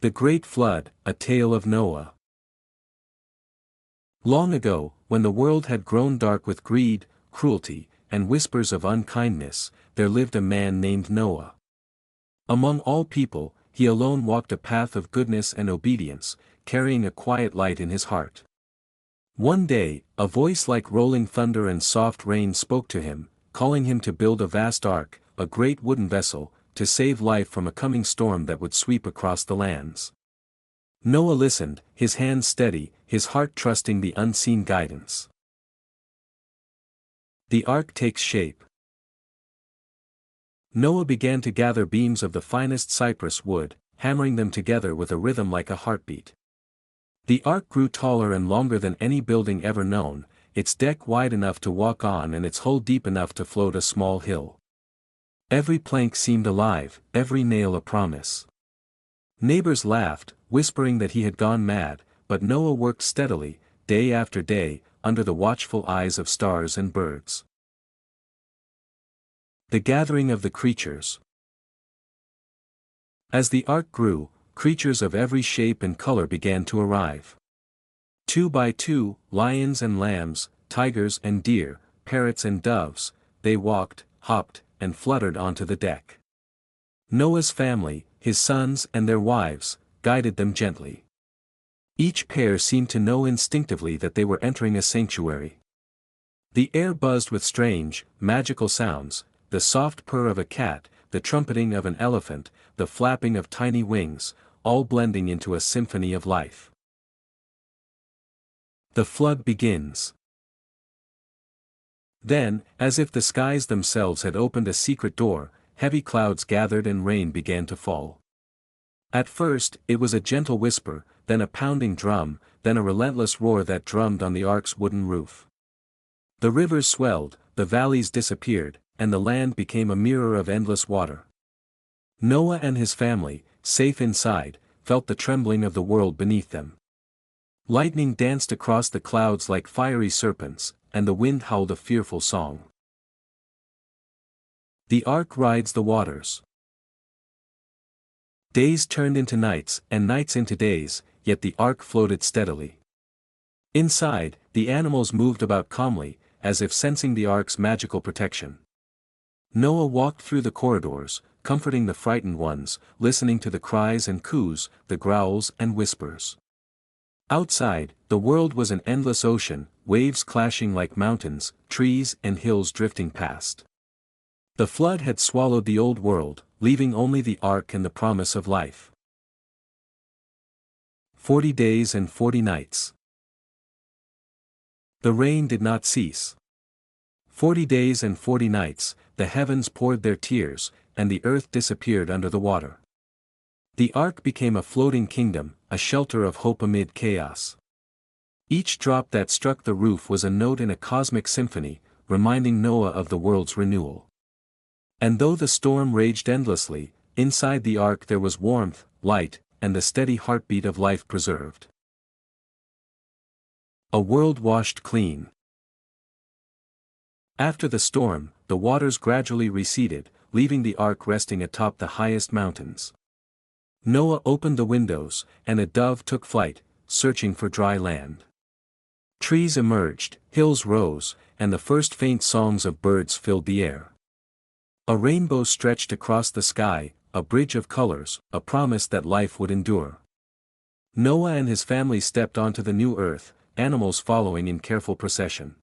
The Great Flood, a tale of Noah. Long ago, when the world had grown dark with greed, cruelty, and whispers of unkindness, there lived a man named Noah. Among all people, he alone walked a path of goodness and obedience, carrying a quiet light in his heart. One day, a voice like rolling thunder and soft rain spoke to him, calling him to build a vast ark, a great wooden vessel, to save life from a coming storm that would sweep across the lands. Noah listened, his hands steady, his heart trusting the unseen guidance. The ark takes shape. Noah began to gather beams of the finest cypress wood, hammering them together with a rhythm like a heartbeat. The ark grew taller and longer than any building ever known, its deck wide enough to walk on and its hull deep enough to float a small hill. Every plank seemed alive, every nail a promise. Neighbors laughed, whispering that he had gone mad, but Noah worked steadily, day after day, under the watchful eyes of stars and birds. The gathering of the creatures. As the ark grew, creatures of every shape and color began to arrive. 2 by 2, lions and lambs, tigers and deer, parrots and doves, they walked, hopped, and fluttered onto the deck. Noah's family, his sons and their wives, guided them gently. Each pair seemed to know instinctively that they were entering a sanctuary. The air buzzed with strange, magical sounds, the soft purr of a cat, the trumpeting of an elephant, the flapping of tiny wings, all blending into a symphony of life. The flood begins. Then, as if the skies themselves had opened a secret door, heavy clouds gathered and rain began to fall. At first, it was a gentle whisper, then a pounding drum, then a relentless roar that drummed on the ark's wooden roof. The rivers swelled, the valleys disappeared, and the land became a mirror of endless water. Noah and his family, safe inside, felt the trembling of the world beneath them. Lightning danced across the clouds like fiery serpents, and the wind howled a fearful song. The ark rides the waters. Days turned into nights, and nights into days, yet the ark floated steadily. Inside, the animals moved about calmly, as if sensing the ark's magical protection. Noah walked through the corridors, comforting the frightened ones, listening to the cries and coos, the growls and whispers. Outside, the world was an endless ocean, waves clashing like mountains, trees and hills drifting past. The flood had swallowed the old world, leaving only the ark and the promise of life. 40 days and 40 nights. The rain did not cease. 40 days and 40 nights, the heavens poured their tears, and the earth disappeared under the water. The ark became a floating kingdom, a shelter of hope amid chaos. Each drop that struck the roof was a note in a cosmic symphony, reminding Noah of the world's renewal. And though the storm raged endlessly, inside the ark there was warmth, light, and the steady heartbeat of life preserved. A world washed clean. After the storm, the waters gradually receded, leaving the ark resting atop the highest mountains. Noah opened the windows, and a dove took flight, searching for dry land. Trees emerged, hills rose, and the first faint songs of birds filled the air. A rainbow stretched across the sky, a bridge of colors, a promise that life would endure. Noah and his family stepped onto the new earth, animals following in careful procession.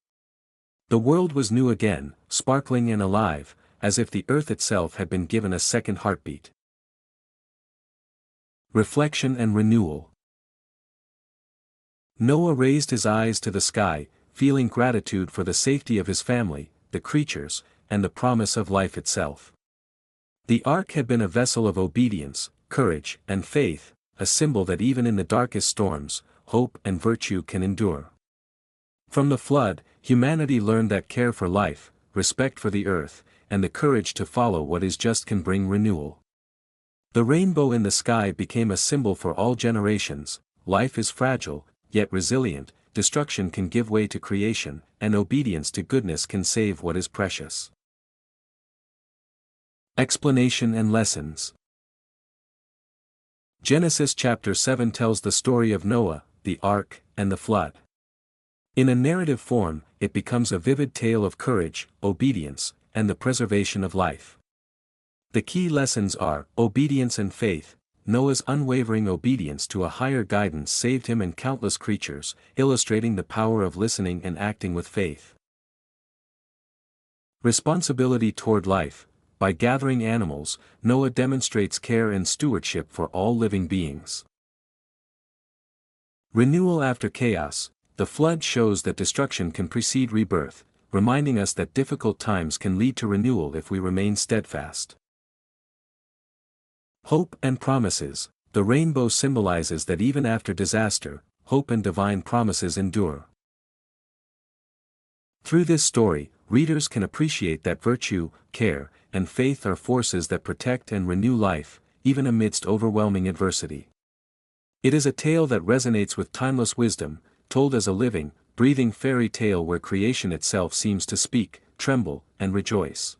The world was new again, sparkling and alive, as if the earth itself had been given a second heartbeat. Reflection and renewal. Noah raised his eyes to the sky, feeling gratitude for the safety of his family, the creatures, and the promise of life itself. The ark had been a vessel of obedience, courage, and faith, a symbol that even in the darkest storms, hope and virtue can endure. From the flood, humanity learned that care for life, respect for the earth, and the courage to follow what is just can bring renewal. The rainbow in the sky became a symbol for all generations. Life is fragile, yet resilient, destruction can give way to creation, and obedience to goodness can save what is precious. Explanation and lessons. Genesis chapter 7 tells the story of Noah, the ark, and the flood. In a narrative form, it becomes a vivid tale of courage, obedience, and the preservation of life. The key lessons are obedience and faith. Noah's unwavering obedience to a higher guidance saved him and countless creatures, illustrating the power of listening and acting with faith. Responsibility toward life. By gathering animals, Noah demonstrates care and stewardship for all living beings. Renewal after chaos. The flood shows that destruction can precede rebirth, reminding us that difficult times can lead to renewal if we remain steadfast. Hope and promises. The rainbow symbolizes that even after disaster, hope and divine promises endure. Through this story, readers can appreciate that virtue, care, and faith are forces that protect and renew life, even amidst overwhelming adversity. It is a tale that resonates with timeless wisdom, told as a living, breathing fairy tale where creation itself seems to speak, tremble, and rejoice.